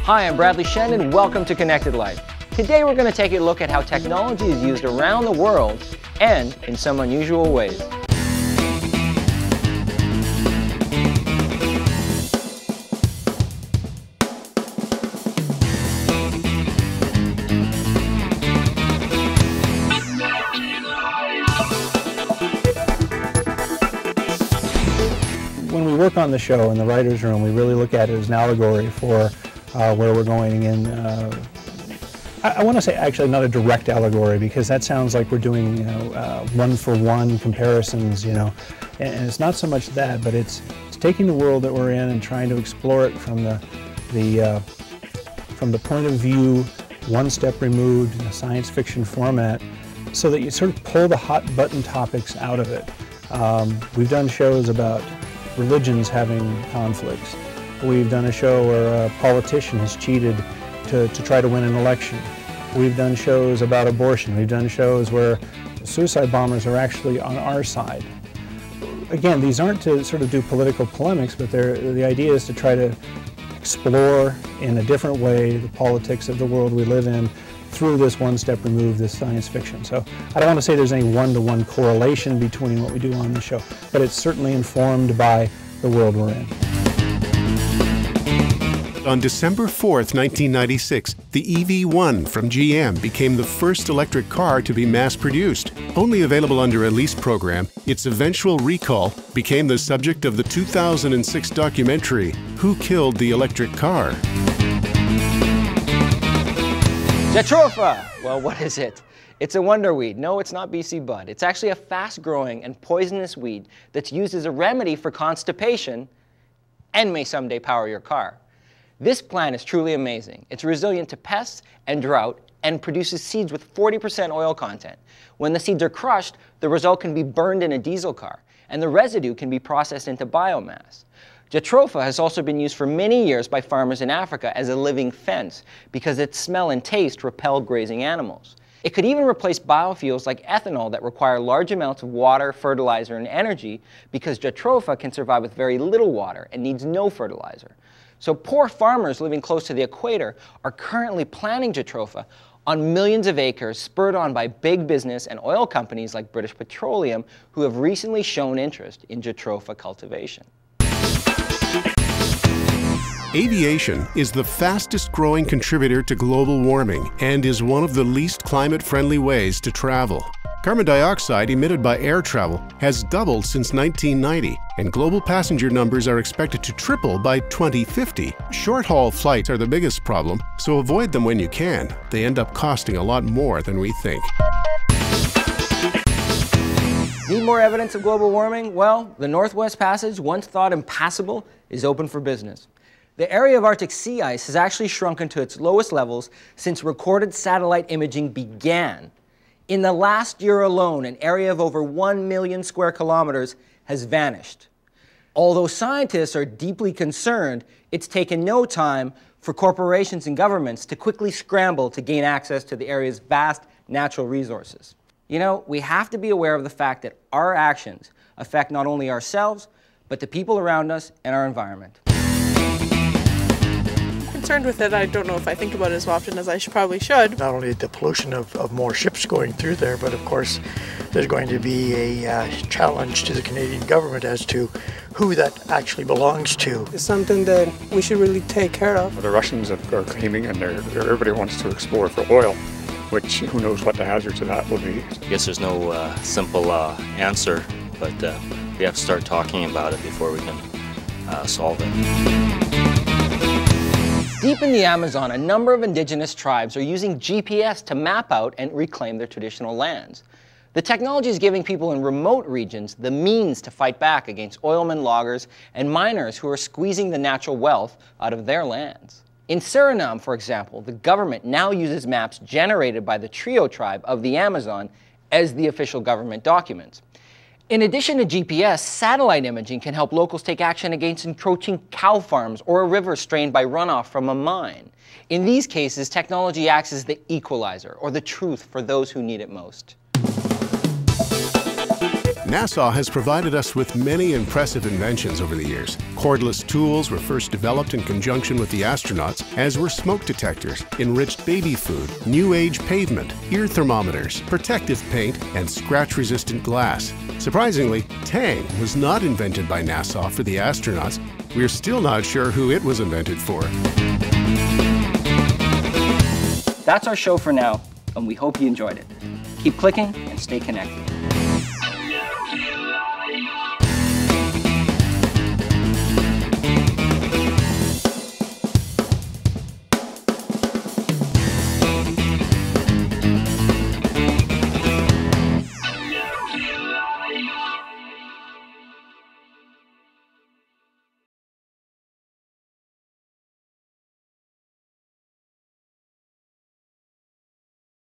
Hi, I'm Bradley Shen and welcome to Connected Life. Today we're going to take a look at how technology is used around the world and in some unusual ways. When we work on the show in the writer's room, we really look at it as an allegory for where we're going. And I want to say actually not a direct allegory, because that sounds like we're doing one-for-one comparisons, and it's not so much that, but it's taking the world that we're in and trying to explore it from the point of view one step removed in a science fiction format, so that you sort of pull the hot button topics out of it. We've done shows about religions having conflicts. We've done a show where a politician has cheated to try to win an election. We've done shows about abortion. We've done shows where suicide bombers are actually on our side. Again, these aren't to sort of do political polemics, but the idea is to try to explore in a different way the politics of the world we live in through this one step removed, this science fiction. So I don't want to say there's any one-to-one correlation between what we do on the show, but it's certainly informed by the world we're in. On December 4th, 1996, the EV1 from GM became the first electric car to be mass-produced. Only available under a lease program, its eventual recall became the subject of the 2006 documentary, Who Killed the Electric Car? Jatropha! Well, what is it? It's a wonder weed. No, it's not BC Bud. It's actually a fast-growing and poisonous weed that's used as a remedy for constipation and may someday power your car. This plant is truly amazing. It's resilient to pests and drought and produces seeds with 40% oil content. When the seeds are crushed, the result can be burned in a diesel car, and the residue can be processed into biomass. Jatropha has also been used for many years by farmers in Africa as a living fence because its smell and taste repel grazing animals. It could even replace biofuels like ethanol that require large amounts of water, fertilizer, and energy, because Jatropha can survive with very little water and needs no fertilizer. So poor farmers living close to the equator are currently planting Jatropha on millions of acres, spurred on by big business and oil companies like British Petroleum, who have recently shown interest in Jatropha cultivation. Aviation is the fastest growing contributor to global warming and is one of the least climate-friendly ways to travel. Carbon dioxide emitted by air travel has doubled since 1990, and global passenger numbers are expected to triple by 2050. Short-haul flights are the biggest problem, so avoid them when you can. They end up costing a lot more than we think. Need more evidence of global warming? Well, the Northwest Passage, once thought impassable, is open for business. The area of Arctic sea ice has actually shrunken to its lowest levels since recorded satellite imaging began. In the last year alone, an area of over 1 million square kilometers has vanished. Although scientists are deeply concerned, it's taken no time for corporations and governments to quickly scramble to gain access to the area's vast natural resources. We have to be aware of the fact that our actions affect not only ourselves, but the people around us and our environment. Concerned with it. I don't know if I think about it as often as I probably should. Not only the pollution of more ships going through there, but of course there's going to be a challenge to the Canadian government as to who that actually belongs to. It's something that we should really take care of. The Russians are claiming, and everybody wants to explore for oil, which who knows what the hazards of that will be. I guess there's no simple answer, but we have to start talking about it before we can solve it. Deep in the Amazon, a number of indigenous tribes are using GPS to map out and reclaim their traditional lands. The technology is giving people in remote regions the means to fight back against oilmen, loggers, and miners who are squeezing the natural wealth out of their lands. In Suriname, for example, the government now uses maps generated by the Trio tribe of the Amazon as the official government documents. In addition to GPS, satellite imaging can help locals take action against encroaching cow farms or a river strained by runoff from a mine. In these cases, technology acts as the equalizer, or the truth for those who need it most. NASA has provided us with many impressive inventions over the years. Cordless tools were first developed in conjunction with the astronauts, as were smoke detectors, enriched baby food, new age pavement, ear thermometers, protective paint, and scratch-resistant glass. Surprisingly, Tang was not invented by NASA for the astronauts. We're still not sure who it was invented for. That's our show for now, and we hope you enjoyed it. Keep clicking and stay connected.